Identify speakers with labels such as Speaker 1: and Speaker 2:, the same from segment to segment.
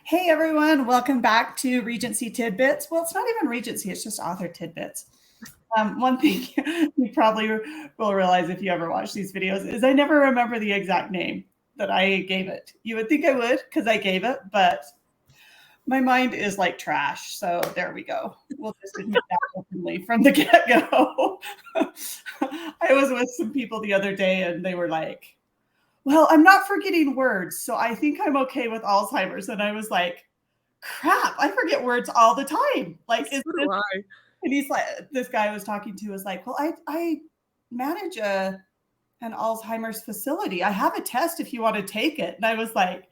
Speaker 1: Hey everyone, welcome back to Regency Tidbits. Well, it's not even Regency, it's just author tidbits. One thing you probably will realize if you ever watch these videos is I never remember the exact name that I gave it. You would think I would because I gave it, but my mind is like trash. So there we go. We'll just admit that openly from the get-go. I was with some people the other day and they were like, well, I'm not forgetting words, so I think I'm okay with Alzheimer's. And I was like, crap, I forget words all the time. Like, is
Speaker 2: So
Speaker 1: this,
Speaker 2: do I.
Speaker 1: and he's like, this guy I was talking to was like, well, I manage an Alzheimer's facility. I have a test if you want to take it. And I was like,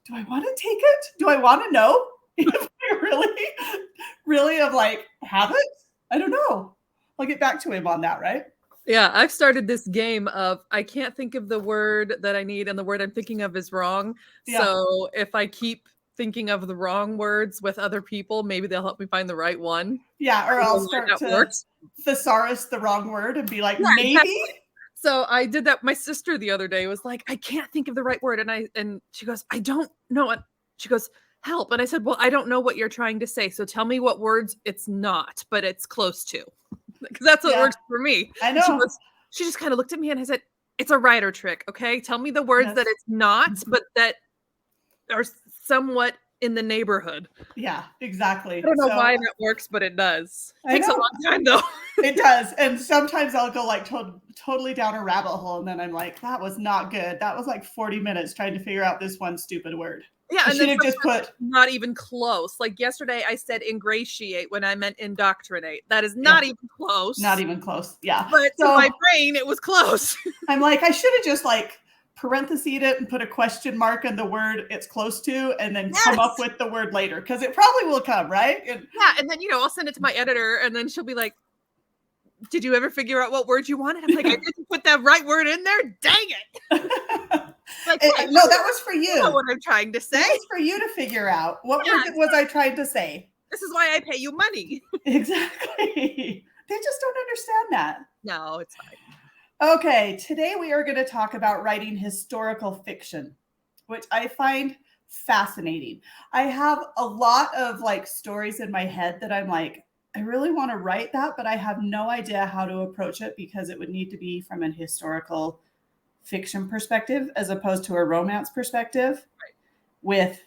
Speaker 1: do I want to take it? Do I want to know if I really have like have it? I don't know. I'll get back to him on that, right?
Speaker 2: Yeah, I've started this game of I can't think of the word that I need and the word I'm thinking of is wrong.
Speaker 1: Yeah.
Speaker 2: So if I keep thinking of the wrong words with other people, maybe they'll help me find the right one.
Speaker 1: Yeah, or I'll start
Speaker 2: that
Speaker 1: to
Speaker 2: works.
Speaker 1: thesaurus the wrong word and be like,
Speaker 2: Yeah,
Speaker 1: maybe.
Speaker 2: exactly. So I did that. My sister the other day was like, I can't think of the right word. And she goes, I don't know it. She goes, help. And I said, well, I don't know what you're trying to say. So tell me what words it's not, but it's close to. Because that's what works for me.
Speaker 1: I know.
Speaker 2: She just kind of looked at me and I said, it's a writer trick. Okay. Tell me the words that it's not, but that are somewhat in the neighborhood.
Speaker 1: Yeah, exactly.
Speaker 2: I don't know why that works, but it does. It takes a long time though.
Speaker 1: It does. And sometimes I'll go like totally down a rabbit hole. And then I'm like, that was not good. That was like 40 minutes trying to figure out this one stupid word.
Speaker 2: Yeah,
Speaker 1: and should have just put
Speaker 2: not even close. Like yesterday, I said ingratiate when I meant indoctrinate. That is not even close.
Speaker 1: Not even close. Yeah.
Speaker 2: But to my brain, it was close.
Speaker 1: I'm like, I should have just like parenthesed it and put a question mark in the word it's close to, and then come up with the word later because it probably will come, right?
Speaker 2: Yeah, and then I'll send it to my editor, and then she'll be like, "Did you ever figure out what word you wanted?" I'm like, "I didn't put that right word in there. Dang it!"
Speaker 1: Like, no, that was for you.
Speaker 2: You know what I'm trying to say.
Speaker 1: That was for you to figure out. What word was I trying to say?
Speaker 2: This is why I pay you money.
Speaker 1: Exactly. They just don't understand that.
Speaker 2: No, it's fine.
Speaker 1: Okay, today we are going to talk about writing historical fiction, which I find fascinating. I have a lot of like stories in my head that I'm like, I really want to write that, but I have no idea how to approach it because it would need to be from a historical fiction perspective as opposed to a romance perspective with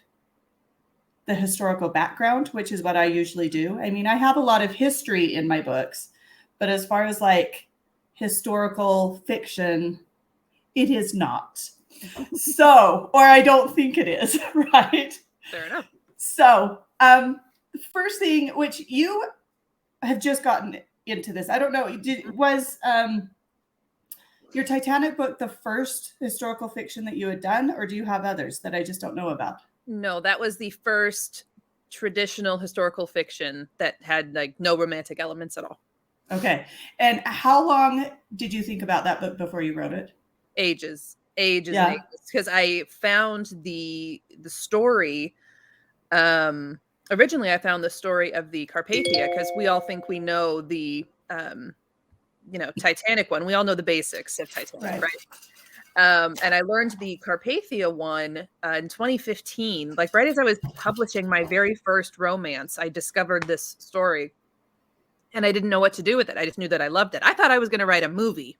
Speaker 1: the historical background, which is what I usually do. I mean, I have a lot of history in my books, but as far as like historical fiction, it is not. So, or I don't think it is, right?
Speaker 2: Fair enough.
Speaker 1: So, the first thing, which you have just gotten into this, I don't know, was your Titanic book the first historical fiction that you had done, or do you have others that I just don't know about?
Speaker 2: No, that was the first traditional historical fiction that had like no romantic elements at all.
Speaker 1: Okay. And how long did you think about that book before you wrote it?
Speaker 2: Ages. And ages. Because I found the story. Originally, I found the story of the Carpathia because we all think we know the Titanic one. We all know the basics of Titanic, right? And I learned the Carpathia one in 2015. Like right as I was publishing my very first romance, I discovered this story. And I didn't know what to do with it. I just knew that I loved it. I thought I was going to write a movie.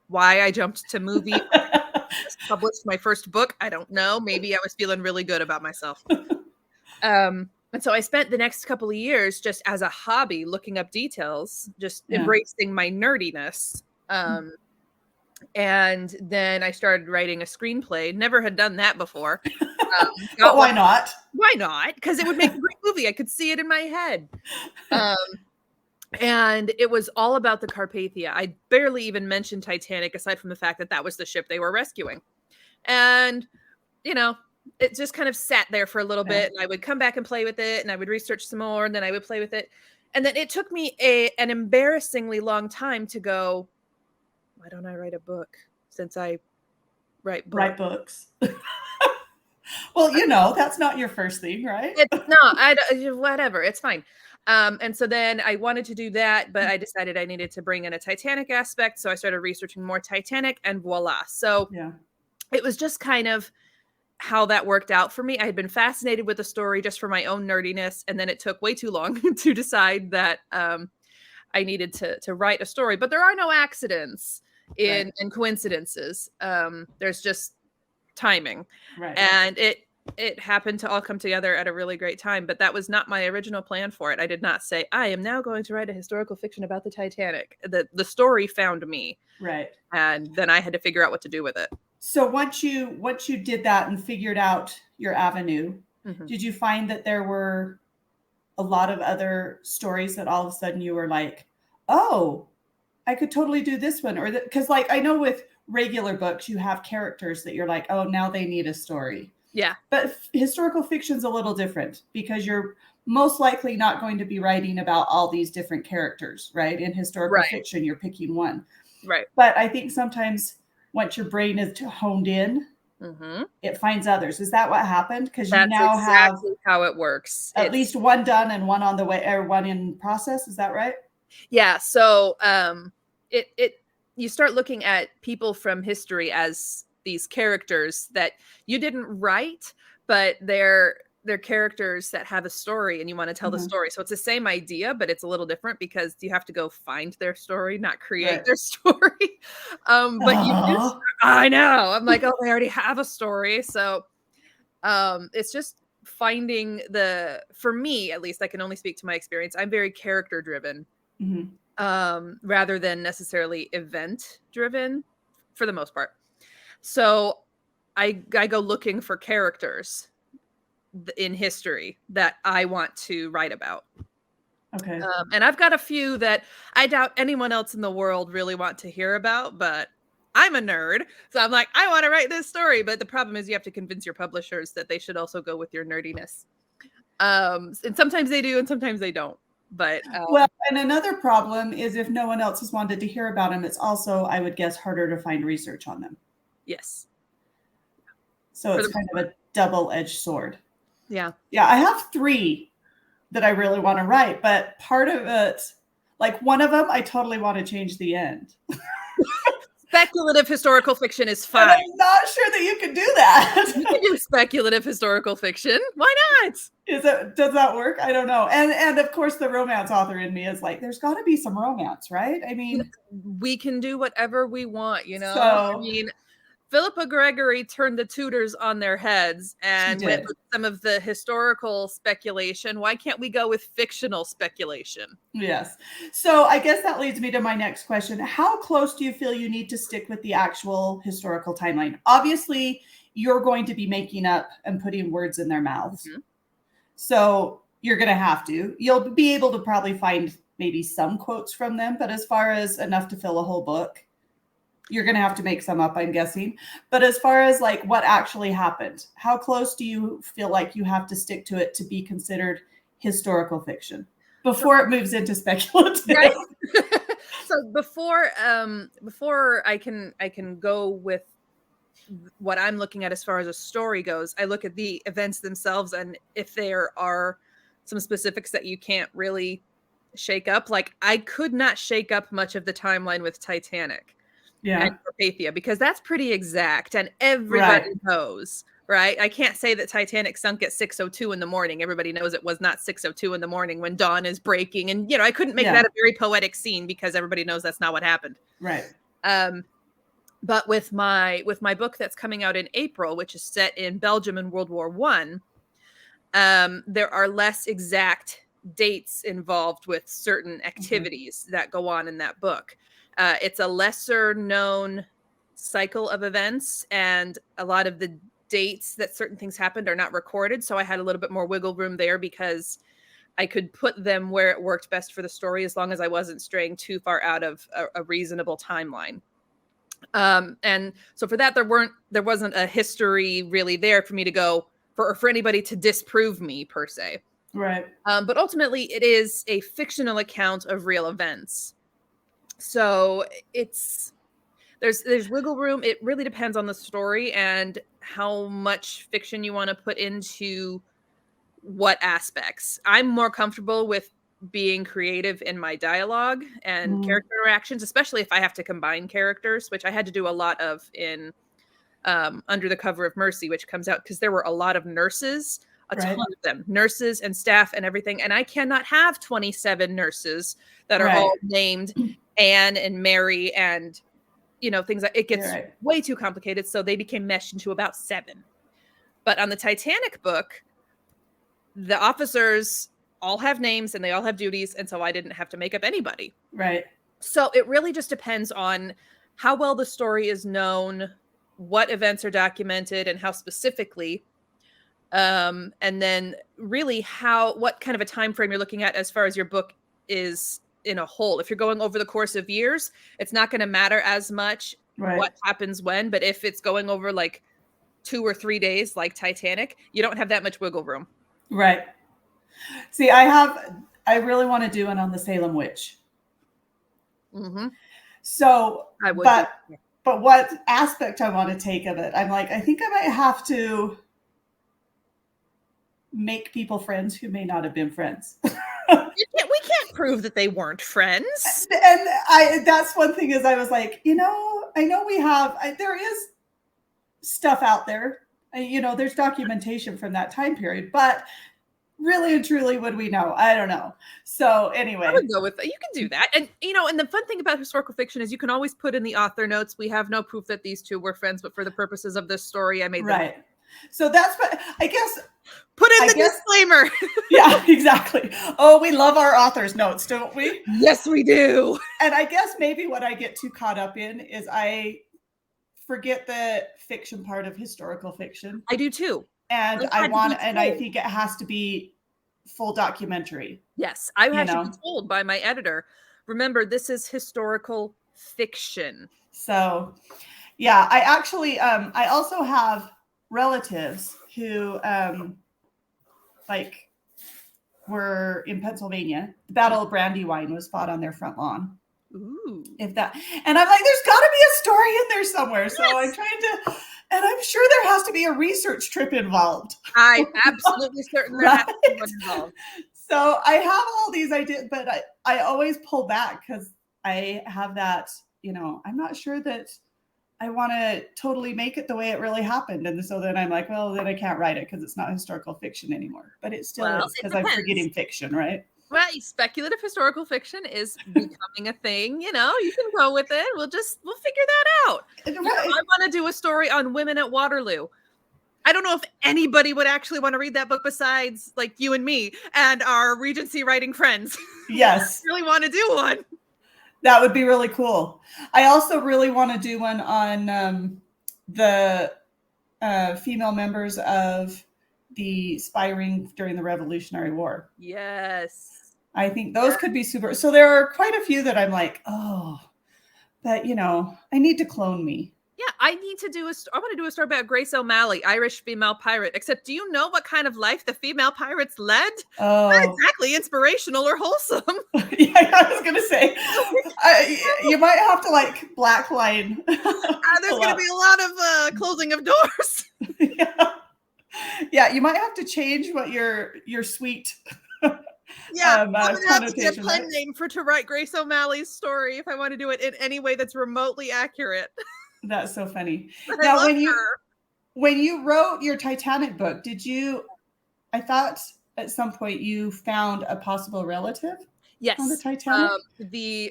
Speaker 2: Why I jumped to movie, just published my first book, I don't know. Maybe I was feeling really good about myself. And so I spent the next couple of years just as a hobby looking up details, just embracing my nerdiness. And then I started writing a screenplay. Never had done that before.
Speaker 1: But why not?
Speaker 2: Why not? Because it would make a great movie. I could see it in my head. And it was all about the Carpathia. I barely even mentioned Titanic aside from the fact that that was the ship they were rescuing. And, it just kind of sat there for a little bit, and I would come back and play with it, and I would research some more, and then I would play with it. And then it took me an embarrassingly long time to go, why don't I write a book since I write books?
Speaker 1: Write books. Well, that's not your first thing, right?
Speaker 2: It's not. Whatever. It's fine. And so then I wanted to do that, but I decided I needed to bring in a Titanic aspect. So I started researching more Titanic, and voila. So it was just kind of how that worked out for me. I had been fascinated with the story just for my own nerdiness, and then it took way too long to decide that I needed to write a story. But there are no accidents in coincidences. There's just timing, and it happened to all come together at a really great time. But that was not my original plan for it. I did not say I am now going to write a historical fiction about the Titanic. The story found me, and then I had to figure out what to do with it.
Speaker 1: So once you did that and figured out your avenue, did you find that there were a lot of other stories that all of a sudden you were like, oh, I could totally do this one? Or because like I know with regular books you have characters that you're like, oh, now they need a story.
Speaker 2: Yeah.
Speaker 1: But historical fiction's a little different because you're most likely not going to be writing about all these different characters, right? In historical fiction, you're picking one.
Speaker 2: Right.
Speaker 1: But I think sometimes once your brain is honed in, it finds others. Is that what happened? Because you now
Speaker 2: exactly
Speaker 1: have
Speaker 2: how it works.
Speaker 1: At least one done and one on the way, or one in process. Is that right?
Speaker 2: Yeah. So you start looking at people from history as these characters that you didn't write, but they're characters that have a story and you want to tell the story. So it's the same idea, but it's a little different because you have to go find their story, not create their story. But you just, I know, I'm like, oh, they already have a story. So it's just finding for me, at least I can only speak to my experience. I'm very character driven, rather than necessarily event driven for the most part. So I go looking for characters in history that I want to write about.
Speaker 1: Okay.
Speaker 2: And I've got a few that I doubt anyone else in the world really want to hear about, but I'm a nerd. So I'm like, I want to write this story. But the problem is you have to convince your publishers that they should also go with your nerdiness. And sometimes they do and sometimes they don't. But
Speaker 1: well, and another problem is if no one else has wanted to hear about them, it's also, I would guess, harder to find research on them.
Speaker 2: Yes.
Speaker 1: So it's kind of a double-edged sword.
Speaker 2: Yeah.
Speaker 1: Yeah, I have 3 that I really want to write, but part of it, like one of them, I totally want to change the end.
Speaker 2: Speculative historical fiction is fine.
Speaker 1: And I'm not sure that you can do that.
Speaker 2: You can do speculative historical fiction. Why not?
Speaker 1: Does that work? I don't know. And of course, the romance author in me is like, there's got to be some romance, right? I mean,
Speaker 2: we can do whatever we want, you know.
Speaker 1: So,
Speaker 2: I mean, Philippa Gregory turned the Tudors on their heads and went with some of the historical speculation. Why can't we go with fictional speculation?
Speaker 1: Yes. So I guess that leads me to my next question. How close do you feel you need to stick with the actual historical timeline? Obviously, you're going to be making up and putting words in their mouths. So you're going to have to. You'll be able to probably find maybe some quotes from them, but as far as enough to fill a whole book, you're going to have to make some up, I'm guessing. But as far as like what actually happened, how close do you feel like you have to stick to it to be considered historical fiction before it moves into speculative?
Speaker 2: Right. So before I can go with what I'm looking at as far as a story goes, I look at the events themselves, and if there are some specifics that you can't really shake up, like I could not shake up much of the timeline with Titanic. And Carpathia, because that's pretty exact and everybody knows, right? I can't say that Titanic sunk at 6:02 in the morning. Everybody knows it was not 6:02 in the morning when dawn is breaking. And, you know, I couldn't make that a very poetic scene because everybody knows that's not what happened.
Speaker 1: Right.
Speaker 2: But with my book that's coming out in April, which is set in Belgium in World War I, there are less exact dates involved with certain activities that go on in that book. It's a lesser known cycle of events, and a lot of the dates that certain things happened are not recorded. So I had a little bit more wiggle room there because I could put them where it worked best for the story, as long as I wasn't straying too far out of a reasonable timeline. And so for that, there wasn't a history really there for me to go for anybody to disprove me per se.
Speaker 1: Right.
Speaker 2: But ultimately it is a fictional account of real events. So there's wiggle room. It really depends on the story and how much fiction you want to put into what aspects. I'm more comfortable with being creative in my dialogue and character interactions, especially if I have to combine characters, which I had to do a lot of in Under the Cover of Mercy, which comes out because there were a lot of nurses, a
Speaker 1: Right.
Speaker 2: ton of them, nurses and staff and everything. And I cannot have 27 nurses that are
Speaker 1: Right.
Speaker 2: all named Anne and Mary and, things like it gets
Speaker 1: Right.
Speaker 2: way too complicated. So they became meshed into about 7. But on the Titanic book, the officers all have names and they all have duties. And so I didn't have to make up anybody.
Speaker 1: Right.
Speaker 2: So it really just depends on how well the story is known, what events are documented, and how specifically. And then really what kind of a time frame you're looking at as far as your book is in a whole. If you're going over the course of years, it's not going to matter as much what happens when. But if it's going over like 2 or 3 days, like Titanic, you don't have that much wiggle room.
Speaker 1: Right. See, I really want to do one on the Salem witch.
Speaker 2: Mm-hmm.
Speaker 1: So,
Speaker 2: I would,
Speaker 1: but what aspect I want to take of it, I'm like, I think I might have to make people friends who may not have been friends.
Speaker 2: We can't prove that they weren't friends.
Speaker 1: And that's one thing is I was like, I know there is stuff out there, there's documentation from that time period, but really and truly, would we know? I don't know. So anyway,
Speaker 2: I would go with that. You can do that. And, and the fun thing about historical fiction is you can always put in the author notes, we have no proof that these two were friends, but for the purposes of this story, I made them.
Speaker 1: Right. So that's what I guess.
Speaker 2: Put in the disclaimer.
Speaker 1: Yeah, exactly. Oh, we love our author's notes, don't we?
Speaker 2: Yes, we do.
Speaker 1: And I guess maybe what I get too caught up in is I forget the fiction part of historical fiction.
Speaker 2: I do too.
Speaker 1: And I think it has to be full documentary.
Speaker 2: Yes, I have to be told by my editor. Remember, this is historical fiction.
Speaker 1: So, yeah, I actually, I also have relatives who, were in Pennsylvania. The Battle of Brandywine was fought on their front lawn.
Speaker 2: Ooh.
Speaker 1: And I'm like, there's got to be a story in there somewhere. Yes. So I'm trying to, and I'm sure there has to be a research trip involved.
Speaker 2: I'm absolutely certain there has to be one involved.
Speaker 1: So I have all these ideas, but I always pull back because I have that, I'm not sure that I want to totally make it the way it really happened. And so then I'm like, well, then I can't write it because it's not historical fiction anymore. But it still is because I'm forgetting fiction, right?
Speaker 2: Right. Speculative historical fiction is becoming a thing. You can go with it. We'll figure that out. Right. I want to do a story on women at Waterloo. I don't know if anybody would actually want to read that book besides like you and me and our Regency writing friends.
Speaker 1: Yes.
Speaker 2: I really want to do one.
Speaker 1: That would be really cool. I also really want to do one on the female members of the spy ring during the Revolutionary War.
Speaker 2: Yes.
Speaker 1: I think those could be super. So there are quite a few that I'm like, oh, but I need to clone me.
Speaker 2: Yeah, I want to do a story about Grace O'Malley, Irish female pirate. Except, do you know what kind of life the female pirates led?
Speaker 1: Oh,
Speaker 2: not exactly inspirational or wholesome.
Speaker 1: Yeah, I was gonna say, you might have to blackline.
Speaker 2: There's gonna be a lot of closing of doors.
Speaker 1: Yeah, you might have to change what your sweet.
Speaker 2: Yeah, I'm gonna have to get a pen name to write Grace O'Malley's story if I want to do it in any way that's remotely accurate.
Speaker 1: That's so funny. Now, when you wrote your Titanic book, I thought at some point you found a possible relative?
Speaker 2: Yes.
Speaker 1: On the Titanic?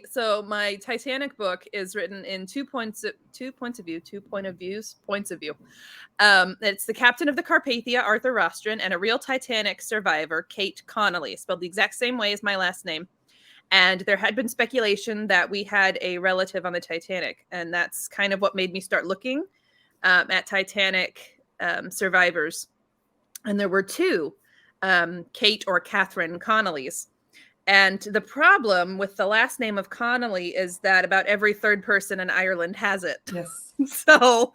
Speaker 2: So my Titanic book is written in two points of view. It's the captain of the Carpathia, Arthur Rostron, and a real Titanic survivor, Kate Connolly, spelled the exact same way as my last name. And there had been speculation that we had a relative on the Titanic. And that's kind of what made me start looking at Titanic survivors. And there were 2, Kate or Catherine Connellys. And the problem with the last name of Connelly is that about every 3rd person in Ireland has it.
Speaker 1: Yes.
Speaker 2: So,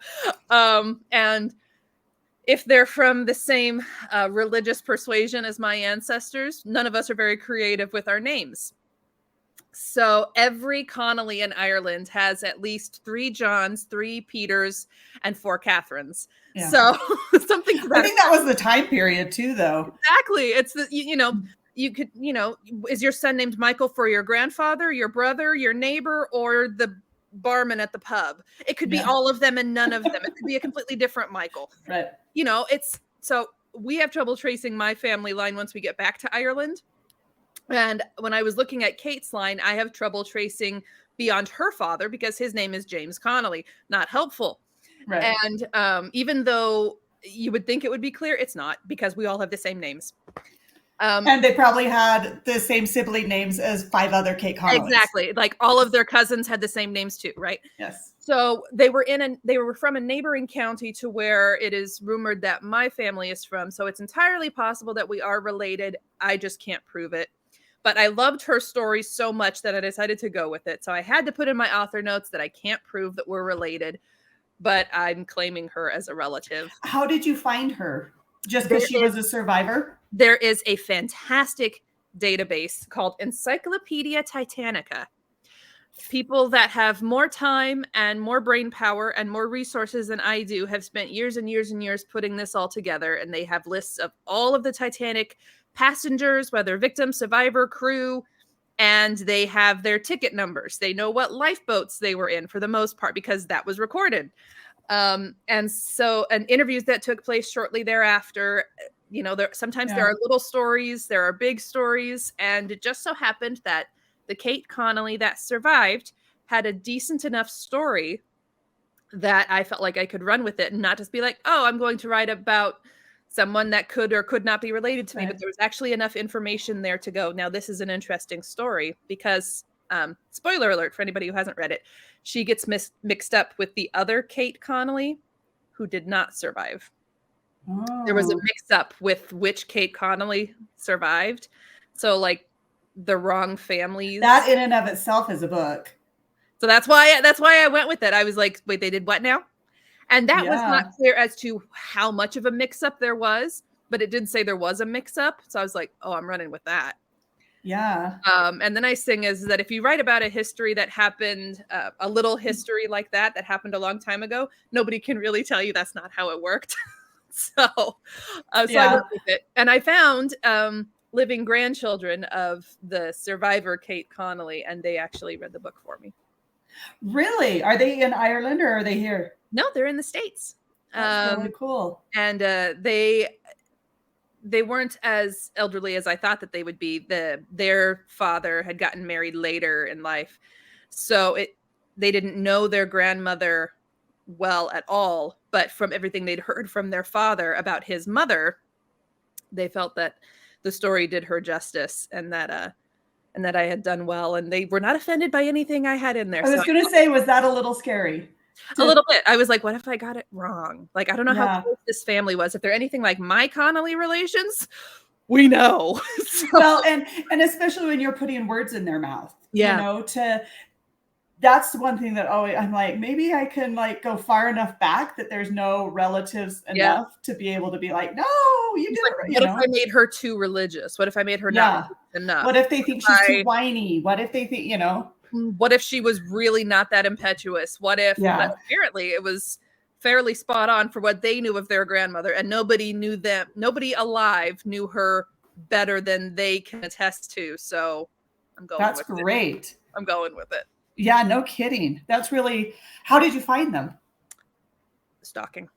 Speaker 2: and if they're from the same religious persuasion as my ancestors, none of us are very creative with our names. So every Connolly in Ireland has at least 3 Johns, 3 Peters, and 4 Catherines. Yeah. So something.
Speaker 1: I think that was the time period too, though.
Speaker 2: Exactly. It's you could, is your son named Michael for your grandfather, your brother, your neighbor, or the barman at the pub. It could be
Speaker 1: Yeah.
Speaker 2: all of them and none of them. It could be a completely different Michael.
Speaker 1: Right.
Speaker 2: You know, it's so we have trouble tracing my family line once we get back to Ireland. And when I was looking at Kate's line, I have trouble tracing beyond her father because his name is James Connolly. Not helpful.
Speaker 1: Right.
Speaker 2: And even though you would think it would be clear, it's not, because we all have the same names.
Speaker 1: And they probably had the same sibling names as 5 other Kate Connellys.
Speaker 2: Exactly. Like all of their cousins had the same names too, right?
Speaker 1: Yes.
Speaker 2: So they were from a neighboring county to where it is rumored that my family is from. So it's entirely possible that we are related. I just can't prove it. But I loved her story so much that I decided to go with it. So I had to put in my author notes that I can't prove that we're related, but I'm claiming her as a relative.
Speaker 1: How did you find her? Just because she was a survivor?
Speaker 2: There is a fantastic database called Encyclopedia Titanica. People that have more time and more brain power and more resources than I do have spent years and years and years putting this all together. And they have lists of all of the Titanic passengers, whether victim, survivor, crew, and they have their ticket numbers. They know what lifeboats they were in for the most part because that was recorded. And interviews that took place shortly thereafter. You know, sometimes there are little stories, there are big stories, and it just so happened that the Kate Connolly that survived had a decent enough story that I felt like I could run with it and not just be like, oh, I'm going to write about someone that could or could not be related to me, but there was actually enough information there to go, now this is an interesting story because, spoiler alert for anybody who hasn't read it, she gets mixed up with the other Kate Connolly who did not survive. Oh. There was a mix-up with which Kate Connolly survived. So, like, the wrong families.
Speaker 1: That in and of itself is a book.
Speaker 2: So that's why I went with it. I was like, wait, they did what now? And that was not clear as to how much of a mix-up there was, but it did say there was a mix-up. So I was like, oh, I'm running with that.
Speaker 1: Yeah.
Speaker 2: And the nice thing is that if you write about a history that happened, a little history like that happened a long time ago, nobody can really tell you that's not how it worked. So I went with it. And I found living grandchildren of the survivor Kate Connolly, and they actually read the book for me.
Speaker 1: Really? Are they in Ireland or are they here?
Speaker 2: No, they're in the States.
Speaker 1: That's really cool.
Speaker 2: And they weren't as elderly as I thought that they would be. Their father had gotten married later in life, so they didn't know their grandmother well at all. But from everything they'd heard from their father about his mother, they felt that the story did her justice and that I had done well, and they were not offended by anything I had in there.
Speaker 1: I was going to say, was that a little scary?
Speaker 2: A little bit. I was like, what if I got it wrong? Like, I don't know how close this family was. If they're anything like my Connolly relations, we know. So.
Speaker 1: Well, and especially when you're putting words in their mouth, you know, that's one thing that always, I'm like, maybe I can like go far enough back that there's no relatives enough to be able to be like, no, you did it.
Speaker 2: What if I made her too religious? What if I made her not enough?
Speaker 1: What if they think she's too whiny? What if they think, you know?
Speaker 2: What if she was really not that impetuous? What if apparently it was fairly spot on for what they knew of their grandmother, and nobody alive knew her better than they can attest to. So I'm going with it.
Speaker 1: That's great.
Speaker 2: I'm going with it.
Speaker 1: Yeah, no kidding. That's really, how did you find them?
Speaker 2: Stalking.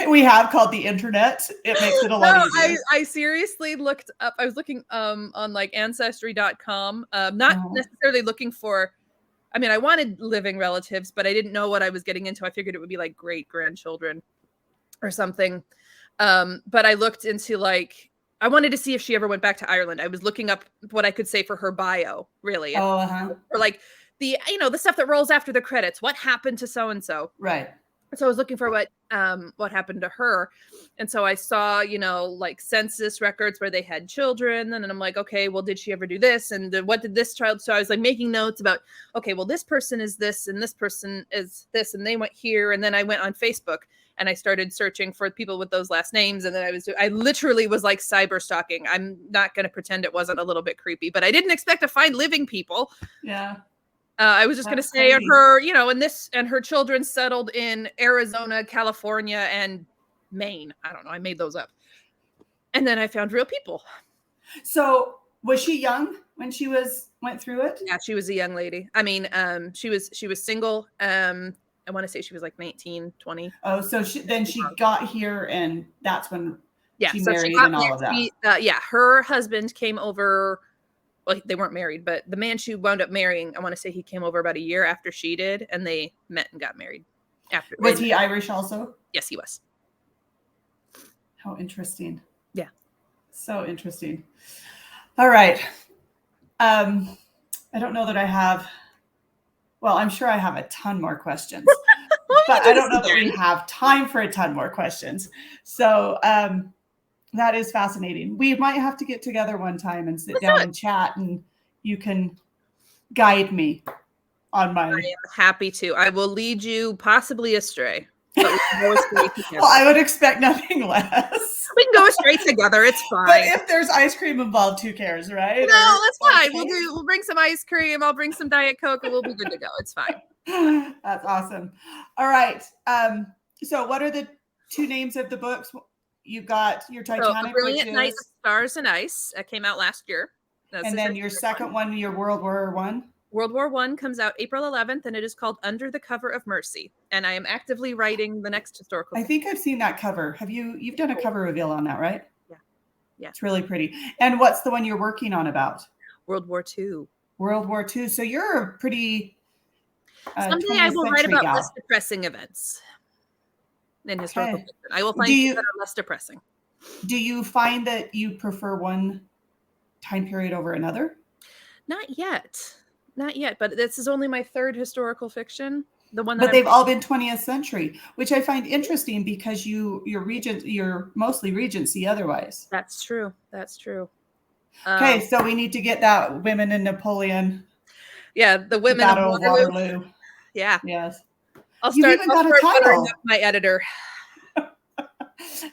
Speaker 2: We have called the internet. It makes it a lot easier. I seriously looked up. I was looking on like ancestry.com, not necessarily looking for, I mean, I wanted living relatives, but I didn't know what I was getting into. I figured it would be like great grandchildren or something. But I looked into like, I wanted to see if she ever went back to Ireland. I was looking up what I could say for her bio, really. Or like the stuff that rolls after the credits. What happened to so-and-so?
Speaker 1: Right.
Speaker 2: So I was looking for what happened to her. And so I saw, like census records where they had children. And then I'm like, okay, well, did she ever do this? And what did this child? So I was like making notes about, okay, well, this person is this and this person is this. And they went here. And then I went on Facebook and I started searching for people with those last names. And then I literally was like cyber stalking. I'm not going to pretend it wasn't a little bit creepy, but I didn't expect to find living people.
Speaker 1: Yeah.
Speaker 2: I was just going to say her, and her children settled in Arizona, California, and Maine. I don't know. I made those up. And then I found real people.
Speaker 1: So was she young? when she went through it?
Speaker 2: Yeah, she was a young lady. I mean, she was single. I want to say she was like 19, 20.
Speaker 1: Oh, so then she got here, and that's when she
Speaker 2: so
Speaker 1: married
Speaker 2: she got
Speaker 1: and all of that.
Speaker 2: Her husband came over. Well, they weren't married, but the man she wound up marrying, I want to say he came over about a year after she did, and they met and got married.
Speaker 1: Was he Irish also?
Speaker 2: Yes, he was.
Speaker 1: How interesting.
Speaker 2: Yeah.
Speaker 1: So interesting. All right. I don't know that I have, well, I'm sure I have a ton more questions, but I don't know that we have time for a ton more questions. So that is fascinating. We might have to get together one time and sit down and chat, and you can guide me on my.
Speaker 2: I am happy to. I will lead you possibly astray. But we can go astray together.
Speaker 1: Well, I would expect nothing less.
Speaker 2: We can go astray together. It's fine.
Speaker 1: But if there's ice cream involved, who cares, right?
Speaker 2: No, that's fine. We'll bring some ice cream. I'll bring some Diet Coke, and we'll be good to go. It's fine.
Speaker 1: That's awesome. All right. So what are the two names of the books? You got your Titanic,
Speaker 2: Brilliant Night of Stars and Ice. That came out last year.
Speaker 1: And then your second one, your World War One.
Speaker 2: World War I comes out April 11th, and it is called Under the Cover of Mercy. And I am actively writing the next historical.
Speaker 1: I think I've seen that cover. You've done a cover reveal on that, right?
Speaker 2: Yeah. Yeah.
Speaker 1: It's really pretty. And what's the one you're working on about?
Speaker 2: World War II.
Speaker 1: World War II. So you're a pretty.
Speaker 2: Someday I will write about less depressing events in historical fiction. I will find things that are less depressing.
Speaker 1: Do you find that you prefer one time period over another?
Speaker 2: Not yet. Not yet, but this is only my third historical fiction. The one,
Speaker 1: but they've all been 20th century, which I find interesting because you're mostly Regency otherwise.
Speaker 2: That's true. That's true.
Speaker 1: Okay, so we need to get that women in Napoleon.
Speaker 2: Yeah, the women
Speaker 1: Battle of Waterloo.
Speaker 2: Yeah.
Speaker 1: Yes.
Speaker 2: I'll start my editor.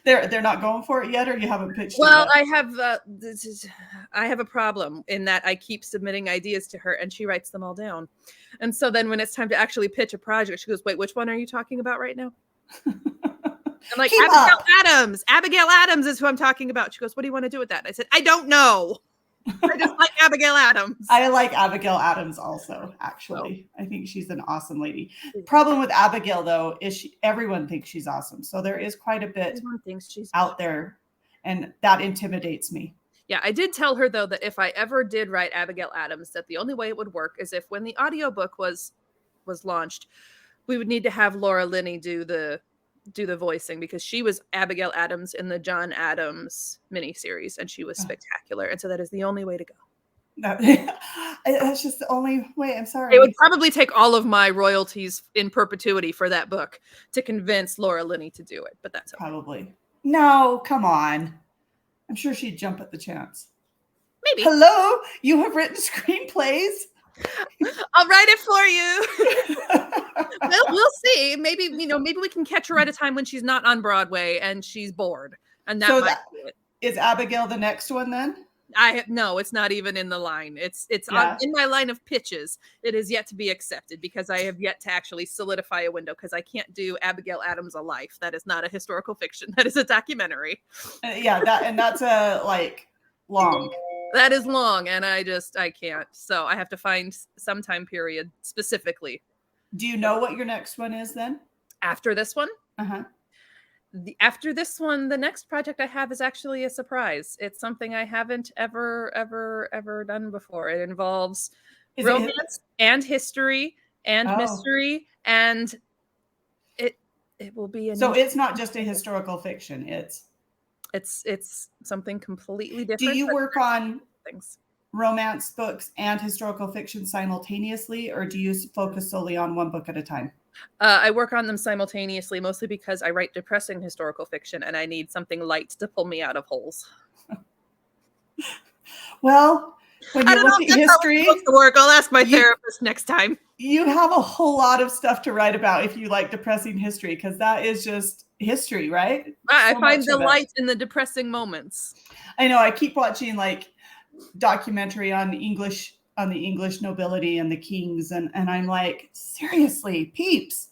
Speaker 1: They're not going for it yet, or you haven't pitched it
Speaker 2: yet? I have a problem in that I keep submitting ideas to her and she writes them all down. And so then when it's time to actually pitch a project, she goes, "Wait, which one are you talking about right now?" I'm like, Abigail Adams. Abigail Adams is who I'm talking about. She goes, "What do you want to do with that?" And I said, "I don't know. I just like Abigail Adams."
Speaker 1: I like Abigail Adams also, actually. I think she's an awesome lady. Problem with Abigail, though, is everyone thinks she's awesome. So there is quite a bit out there, and that intimidates me.
Speaker 2: Yeah, I did tell her, though, that if I ever did write Abigail Adams, that the only way it would work is if when the audiobook was launched, we would need to have Laura Linney do the voicing, because she was Abigail Adams in the John Adams miniseries, and she was spectacular. And so that is the only way to go.
Speaker 1: No, that's just the only way. I'm sorry.
Speaker 2: It would probably take all of my royalties in perpetuity for that book to convince Laura Linney to do it, but that's okay.
Speaker 1: Probably. No, come on. I'm sure she'd jump at the chance.
Speaker 2: Maybe.
Speaker 1: Hello, you have written screenplays.
Speaker 2: I'll write it for you. Well, we'll see. Maybe we can catch her at a time when she's not on Broadway and she's bored. And that might be it.
Speaker 1: Is Abigail the next one then?
Speaker 2: No, it's not even in the line. It's in my line of pitches. It is yet to be accepted because I have yet to actually solidify a window, because I can't do Abigail Adams: A Life. That is not a historical fiction. That is a documentary.
Speaker 1: That's long.
Speaker 2: That is long, and I can't. So I have to find some time period specifically.
Speaker 1: Do you know what your next one is then?
Speaker 2: After this one?
Speaker 1: Uh-huh.
Speaker 2: After this one, the next project I have is actually a surprise. It's something I haven't ever done before. It involves romance and history and mystery, and it will be
Speaker 1: So it's not just a historical fiction.
Speaker 2: It's something completely different.
Speaker 1: Do you work on
Speaker 2: things?
Speaker 1: Romance books and historical fiction simultaneously, or do you focus solely on one book at a time?
Speaker 2: I work on them simultaneously, mostly because I write depressing historical fiction and I need something light to pull me out of holes.
Speaker 1: Well, when you look at history,
Speaker 2: I'll ask my therapist next time.
Speaker 1: You have a whole lot of stuff to write about if you like depressing history, because that is just history, right?
Speaker 2: I find the light in the depressing moments.
Speaker 1: I know. I keep watching documentary on the English nobility and the kings, and I'm like, seriously, peeps,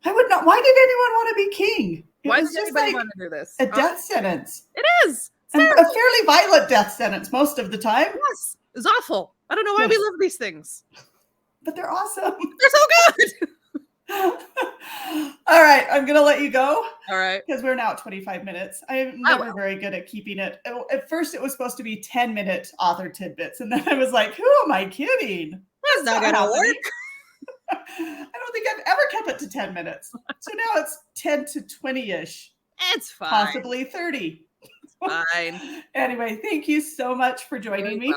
Speaker 1: I would not. Why did anyone want to be king?
Speaker 2: Why does anybody want to do this?
Speaker 1: A death sentence.
Speaker 2: It is.
Speaker 1: And a fairly violent death sentence most of the time.
Speaker 2: Yes. It's awful. I don't know why we love these things.
Speaker 1: But they're awesome.
Speaker 2: They're so good.
Speaker 1: All right, I'm going to let you go.
Speaker 2: All right.
Speaker 1: Because we're now at 25 minutes. I'm never very good at keeping it. At first, it was supposed to be 10-minute author tidbits. And then I was like, who am I kidding?
Speaker 2: That's not going to work.
Speaker 1: I don't think I've ever kept it to 10 minutes. So now it's 10 to 20-ish.
Speaker 2: It's fine.
Speaker 1: Possibly 30.
Speaker 2: It's fine.
Speaker 1: Anyway, thank you so much for joining me.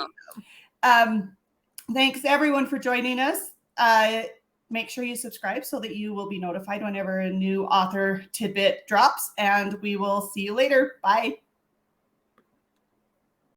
Speaker 2: Welcome.
Speaker 1: Thanks, everyone, for joining us. Make sure you subscribe so that you will be notified whenever a new author tidbit drops. And we will see you later. Bye.